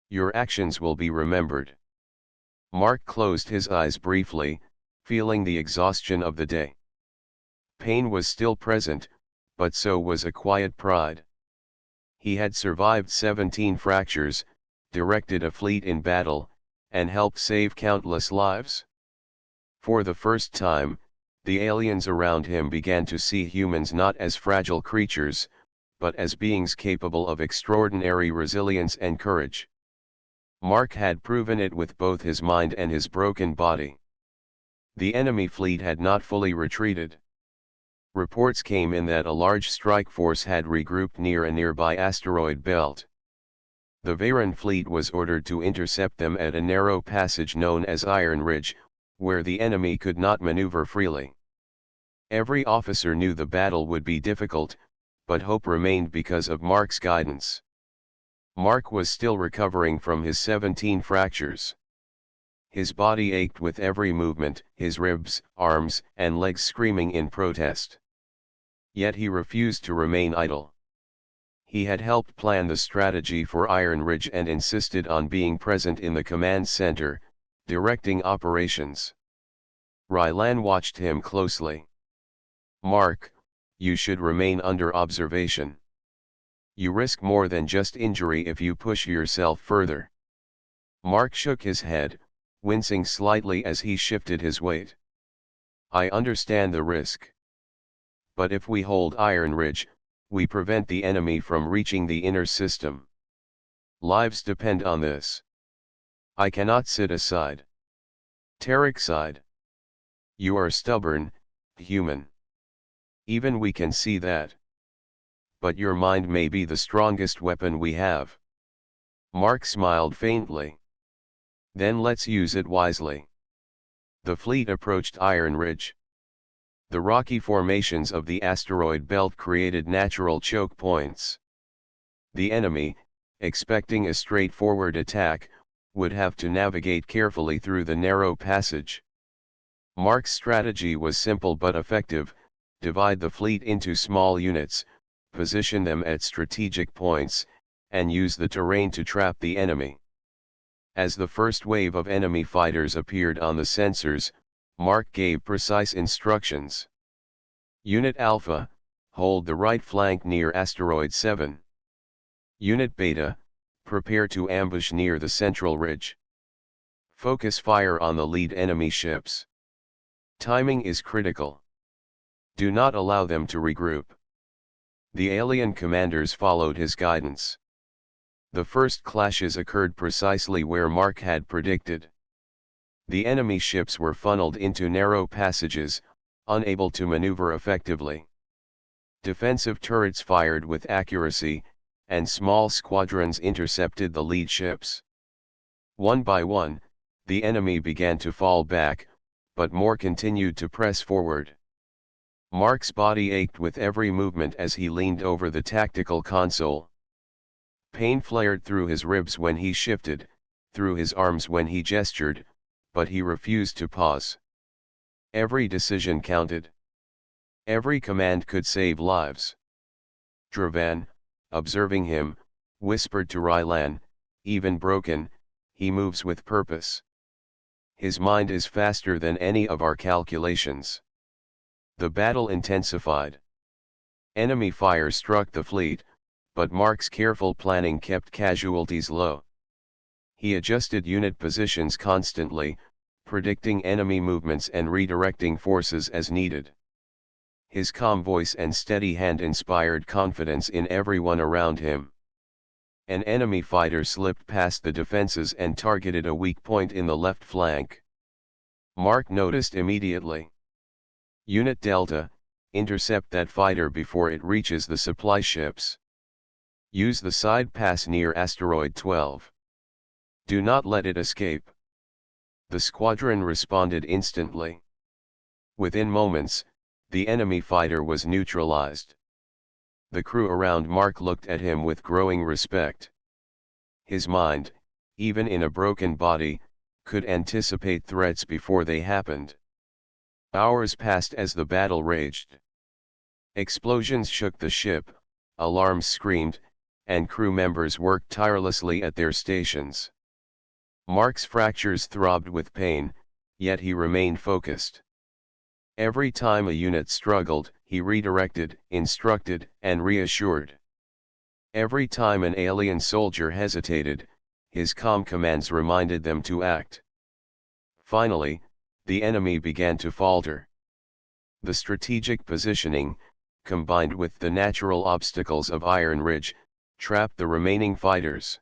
Speaker 1: Your actions will be remembered." Mark closed his eyes briefly, feeling the exhaustion of the day. Pain was still present, but so was a quiet pride. He had survived 17 fractures, directed a fleet in battle, and helped save countless lives. For the first time, the aliens around him began to see humans not as fragile creatures, but as beings capable of extraordinary resilience and courage. Mark had proven it with both his mind and his broken body. The enemy fleet had not fully retreated. Reports came in that a large strike force had regrouped near a nearby asteroid belt. The Varen fleet was ordered to intercept them at a narrow passage known as Iron Ridge, where the enemy could not maneuver freely. Every officer knew the battle would be difficult, but hope remained because of Mark's guidance. Mark was still recovering from his 17 fractures. His body ached with every movement, his ribs, arms, and legs screaming in protest. Yet he refused to remain idle. He had helped plan the strategy for Iron Ridge and insisted on being present in the command center, directing operations. Rylan watched him closely. "Mark, you should remain under observation. You risk more than just injury if you push yourself further. Mark shook his head, wincing slightly as he shifted his weight. I understand the risk. But if we hold Iron Ridge, we prevent the enemy from reaching the inner system. Lives depend on this. I cannot sit aside. Tarek sighed. You are stubborn, human. Even we can see that. But your mind may be the strongest weapon we have. Mark smiled faintly. Then let's use it wisely. The fleet approached Iron Ridge. The rocky formations of the asteroid belt created natural choke points. The enemy, expecting a straightforward attack, would have to navigate carefully through the narrow passage. Mark's strategy was simple but effective: divide the fleet into small units, position them at strategic points, and use the terrain to trap the enemy. As the first wave of enemy fighters appeared on the sensors, Mark gave precise instructions. Unit Alpha, hold the right flank near Asteroid 7. Unit Beta, prepare to ambush near the central ridge. Focus fire on the lead enemy ships. Timing is critical. Do not allow them to regroup. The alien commanders followed his guidance. The first clashes occurred precisely where Mark had predicted. The enemy ships were funneled into narrow passages, unable to maneuver effectively. Defensive turrets fired with accuracy, and small squadrons intercepted the lead ships. One by one, the enemy began to fall back, but more continued to press forward. Mark's body ached with every movement as he leaned over the tactical console. Pain flared through his ribs when he shifted, through his arms when he gestured, but he refused to pause. Every decision counted. Every command could save lives. Dravan, observing him, whispered to Rylan, even broken, he moves with purpose. His mind is faster than any of our calculations. The battle intensified. Enemy fire struck the fleet, but Mark's careful planning kept casualties low. He adjusted unit positions constantly, predicting enemy movements and redirecting forces as needed. His calm voice and steady hand inspired confidence in everyone around him. An enemy fighter slipped past the defenses and targeted a weak point in the left flank. Mark noticed immediately. Unit Delta, intercept that fighter before it reaches the supply ships. Use the side pass near Asteroid 12. Do not let it escape. The squadron responded instantly. Within moments, the enemy fighter was neutralized. The crew around Mark looked at him with growing respect. His mind, even in a broken body, could anticipate threats before they happened. Hours passed as the battle raged. Explosions shook the ship, alarms screamed, and crew members worked tirelessly at their stations. Mark's fractures throbbed with pain, yet he remained focused. Every time a unit struggled, he redirected, instructed, and reassured. Every time an alien soldier hesitated, his calm commands reminded them to act. Finally, the enemy began to falter. The strategic positioning, combined with the natural obstacles of Iron Ridge, trapped the remaining fighters.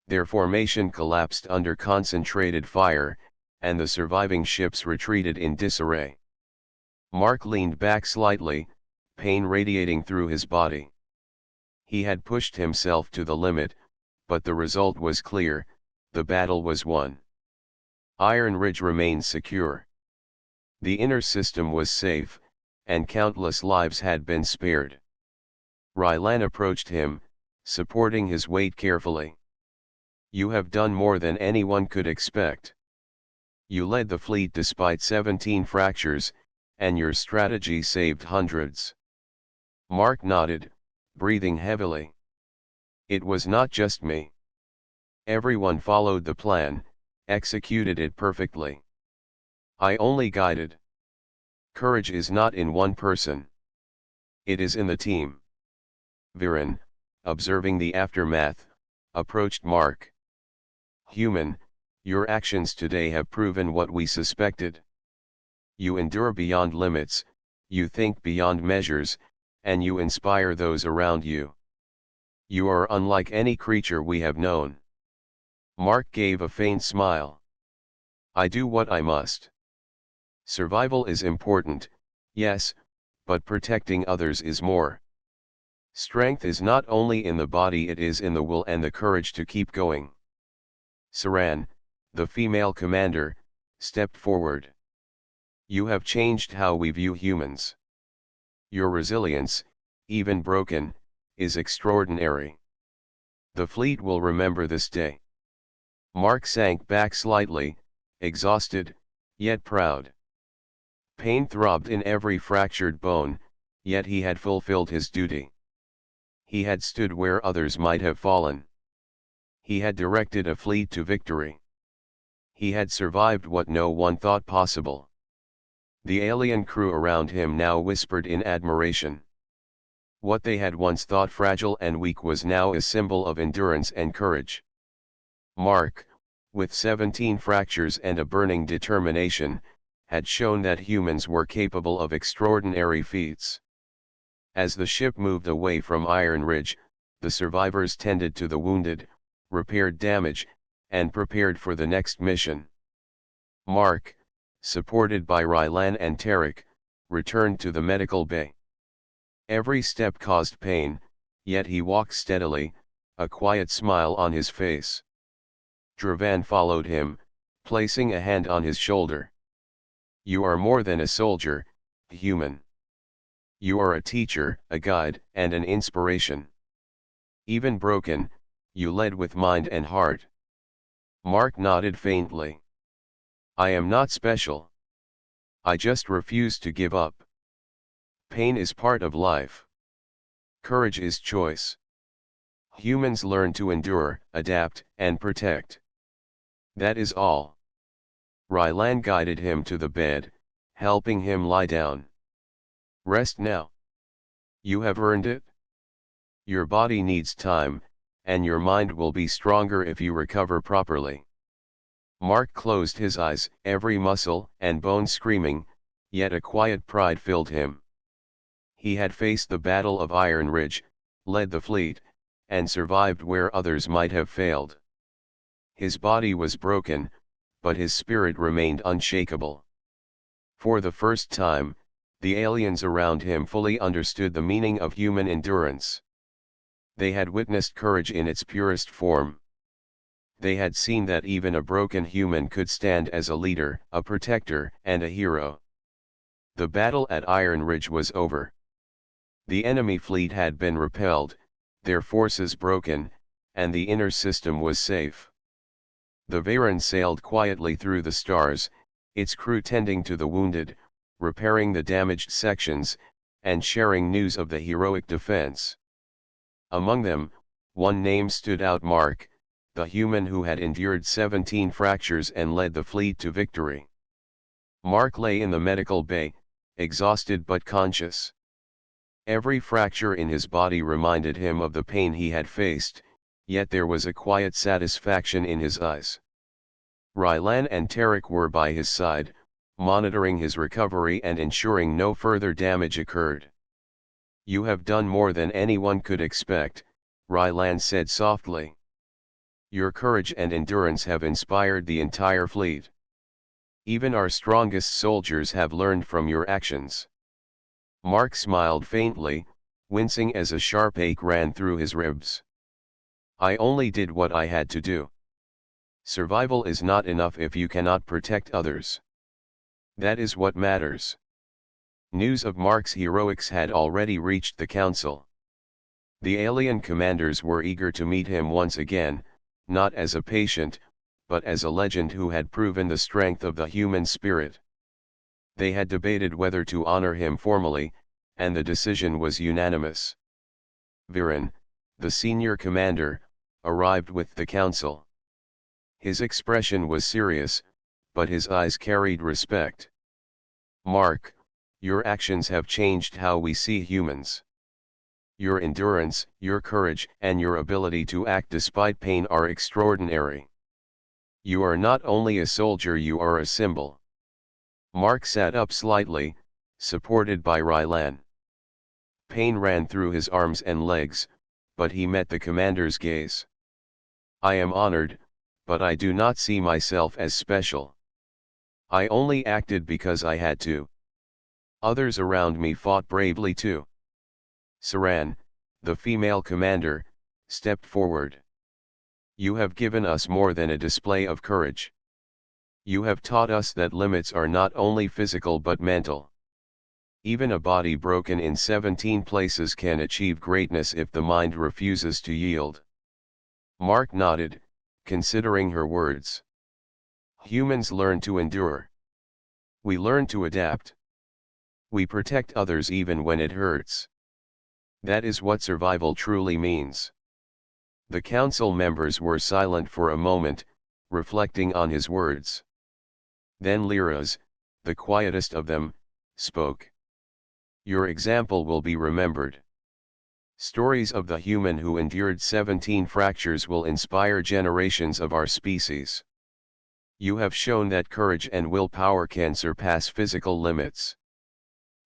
Speaker 1: Their formation collapsed under concentrated fire, and the surviving ships retreated in disarray. Mark leaned back slightly, pain radiating through his body. He had pushed himself to the limit, but the result was clear: the battle was won. Iron Ridge remained secure. The inner system was safe, and countless lives had been spared. Rylan approached him, supporting his weight carefully. You have done more than anyone could expect. You led the fleet despite 17 fractures, and your strategy saved hundreds. Mark nodded, breathing heavily. It was not just me. Everyone followed the plan, executed it perfectly. I only guided. Courage is not in one person. It is in the team. Viren, observing the aftermath, approached Mark. "Human, your actions today have proven what we suspected. You endure beyond limits, you think beyond measures, and you inspire those around you. You are unlike any creature we have known." Mark gave a faint smile. "I do what I must. Survival is important, yes, but protecting others is more. Strength is not only in the body, it is in the will and the courage to keep going." Saran, the female commander, stepped forward. "You have changed how we view humans. Your resilience, even broken, is extraordinary. The fleet will remember this day." Mark sank back slightly, exhausted, yet proud. Pain throbbed in every fractured bone, yet he had fulfilled his duty. He had stood where others might have fallen. He had directed a fleet to victory. He had survived what no one thought possible. The alien crew around him now whispered in admiration. What they had once thought fragile and weak was now a symbol of endurance and courage. Mark, with 17 fractures and a burning determination, had shown that humans were capable of extraordinary feats. As the ship moved away from Iron Ridge, the survivors tended to the wounded, repaired damage, and prepared for the next mission. Mark, supported by Rylan and Tarek, returned to the medical bay. Every step caused pain, yet he walked steadily, a quiet smile on his face. Dravan followed him, placing a hand on his shoulder. "You are more than a soldier, human. You are a teacher, a guide, and an inspiration. Even broken, you led with mind and heart." Mark nodded faintly. "I am not special. I just refuse to give up. Pain is part of life. Courage is choice. Humans learn to endure, adapt, and protect. That is all." Rylan guided him to the bed, helping him lie down. "Rest now. You have earned it. Your body needs time, and your mind will be stronger if you recover properly." Mark closed his eyes, every muscle and bone screaming, yet a quiet pride filled him. He had faced the Battle of Iron Ridge, led the fleet, and survived where others might have failed. His body was broken, but his spirit remained unshakable. For the first time, the aliens around him fully understood the meaning of human endurance. They had witnessed courage in its purest form. They had seen that even a broken human could stand as a leader, a protector, and a hero. The battle at Iron Ridge was over. The enemy fleet had been repelled, their forces broken, and the inner system was safe. The Veyron sailed quietly through the stars, its crew tending to the wounded, repairing the damaged sections, and sharing news of the heroic defense. Among them, one name stood out: Mark, the human who had endured 17 fractures and led the fleet to victory. Mark lay in the medical bay, exhausted but conscious. Every fracture in his body reminded him of the pain he had faced, yet there was a quiet satisfaction in his eyes. Rylan and Tarek were by his side, monitoring his recovery and ensuring no further damage occurred. "You have done more than anyone could expect," Rylan said softly. "Your courage and endurance have inspired the entire fleet. Even our strongest soldiers have learned from your actions." Mark smiled faintly, wincing as a sharp ache ran through his ribs. "I only did what I had to do. Survival is not enough if you cannot protect others. That is what matters." News of Mark's heroics had already reached the council. The alien commanders were eager to meet him once again, not as a patient, but as a legend who had proven the strength of the human spirit. They had debated whether to honor him formally, and the decision was unanimous. Viren, the senior commander, arrived with the council. His expression was serious, but his eyes carried respect. "Mark, your actions have changed how we see humans. Your endurance, your courage, and your ability to act despite pain are extraordinary. You are not only a soldier, you are a symbol. Mark sat up slightly, supported by Rylan. Pain ran through his arms and legs, but he met the commander's gaze. I am honored, but I do not see myself as special. I only acted because I had to. Others around me fought bravely too. Saran, the female commander, stepped forward. You have given us more than a display of courage. You have taught us that limits are not only physical but mental. Even a body broken in 17 places can achieve greatness if the mind refuses to yield. Mark nodded, considering her words. Humans learn to endure. We learn to adapt. We protect others even when it hurts. That is what survival truly means. The council members were silent for a moment, reflecting on his words. Then Lyra's, the quietest of them, spoke. Your example will be remembered. Stories of the human who endured 17 fractures will inspire generations of our species. You have shown that courage and willpower can surpass physical limits.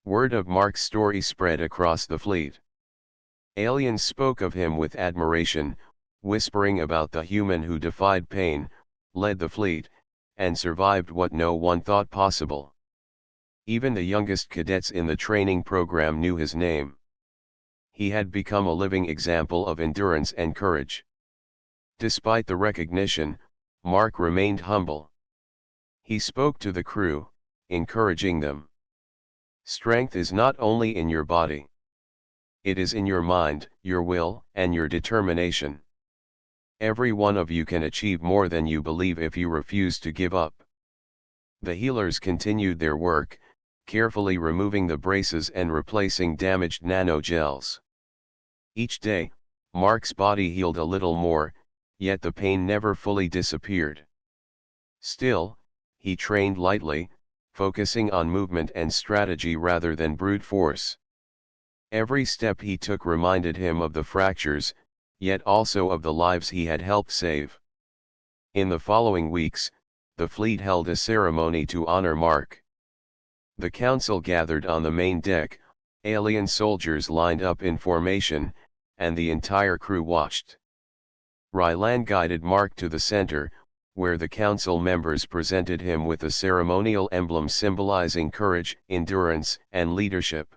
Speaker 1: Word of Mark's story spread across the fleet. Aliens spoke of him with admiration, whispering about the human who defied pain, led the fleet, and survived what no one thought possible. Even the youngest cadets in the training program knew his name. He had become a living example of endurance and courage. Despite the recognition, Mark remained humble. He spoke to the crew, encouraging them. Strength is not only in your body. It is in your mind, your will, and your determination. Every one of you can achieve more than you believe if you refuse to give up. The healers continued their work, carefully removing the braces and replacing damaged nanogels. Each day, Mark's body healed a little more, yet the pain never fully disappeared. Still, he trained lightly, focusing on movement and strategy rather than brute force. Every step he took reminded him of the fractures, yet also of the lives he had helped save. In the following weeks, the fleet held a ceremony to honor Mark. The council gathered on the main deck, alien soldiers lined up in formation, and the entire crew watched. Rylan guided Mark to the center, where the council members presented him with a ceremonial emblem symbolizing courage, endurance, and leadership.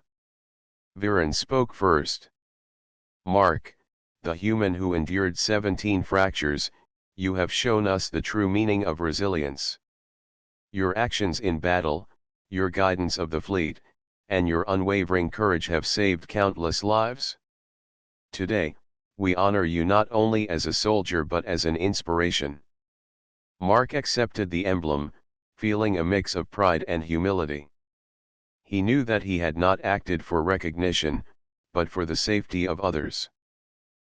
Speaker 1: Viren spoke first. Mark, the human who endured 17 fractures, you have shown us the true meaning of resilience. Your actions in battle, your guidance of the fleet, and your unwavering courage have saved countless lives. Today, we honor you not only as a soldier but as an inspiration. Mark accepted the emblem, feeling a mix of pride and humility. He knew that he had not acted for recognition, but for the safety of others.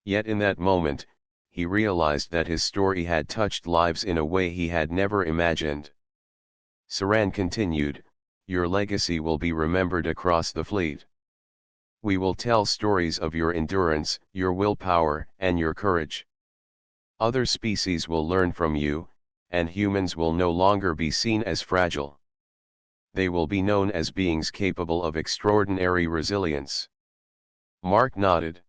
Speaker 1: Yet in that moment, he realized that his story had touched lives in a way he had never imagined. Saran continued, your legacy will be remembered across the fleet. We will tell stories of your endurance, your willpower, and your courage. Other species will learn from you, and humans will no longer be seen as fragile. They will be known as beings capable of extraordinary resilience. Mark nodded.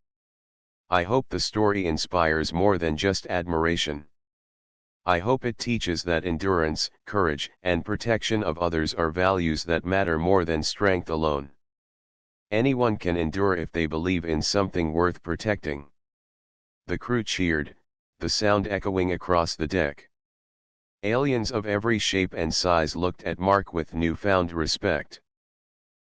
Speaker 1: I hope the story inspires more than just admiration. I hope it teaches that endurance, courage, and protection of others are values that matter more than strength alone. Anyone can endure if they believe in something worth protecting. The crew cheered, the sound echoing across the deck. Aliens of every shape and size looked at Mark with newfound respect.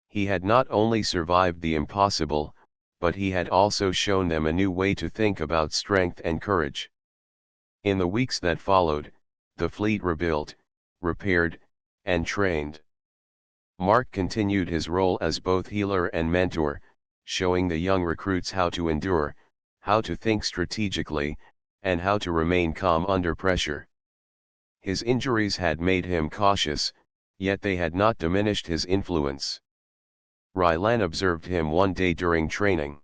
Speaker 1: He had not only survived the impossible, but he had also shown them a new way to think about strength and courage. In the weeks that followed, the fleet rebuilt, repaired, and trained. Mark continued his role as both healer and mentor, showing the young recruits how to endure, how to think strategically, and how to remain calm under pressure. His injuries had made him cautious, yet they had not diminished his influence. Rylan observed him one day during training.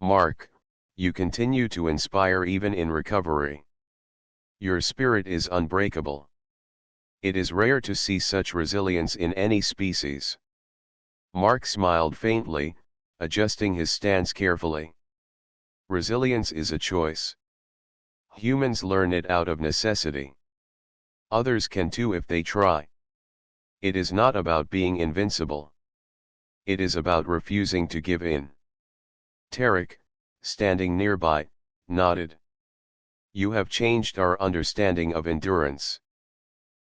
Speaker 1: Mark, you continue to inspire even in recovery. Your spirit is unbreakable. It is rare to see such resilience in any species. Mark smiled faintly, adjusting his stance carefully. Resilience is a choice. Humans learn it out of necessity. Others can too if they try. It is not about being invincible. It is about refusing to give in. Tarek, standing nearby, nodded. You have changed our understanding of endurance.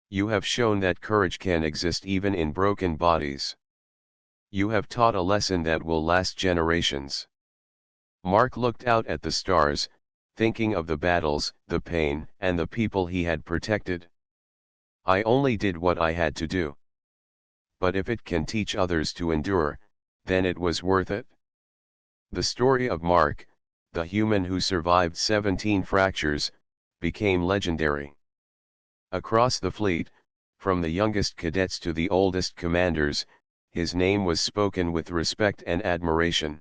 Speaker 1: You have shown that courage can exist even in broken bodies. You have taught a lesson that will last generations. Mark looked out at the stars, thinking of the battles, the pain, and the people he had protected. I only did what I had to do. But if it can teach others to endure, then it was worth it. The story of Mark, the human who survived 17 fractures, became legendary. Across the fleet, from the youngest cadets to the oldest commanders, his name was spoken with respect and admiration.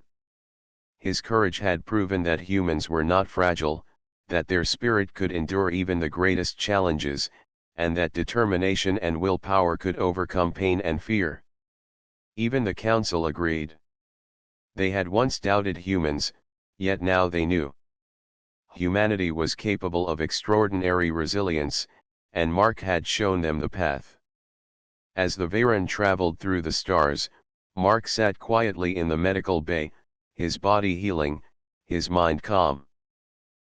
Speaker 1: His courage had proven that humans were not fragile, that their spirit could endure even the greatest challenges, and that determination and willpower could overcome pain and fear. Even the council agreed. They had once doubted humans, yet now they knew. Humanity was capable of extraordinary resilience, and Mark had shown them the path. As the Veyron traveled through the stars, Mark sat quietly in the medical bay, his body healing, his mind calm.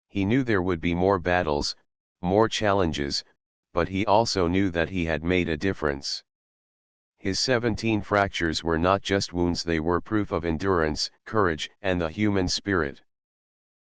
Speaker 1: He knew there would be more battles, more challenges, but he also knew that he had made a difference. His 17 fractures were not just wounds, they were proof of endurance, courage, and the human spirit.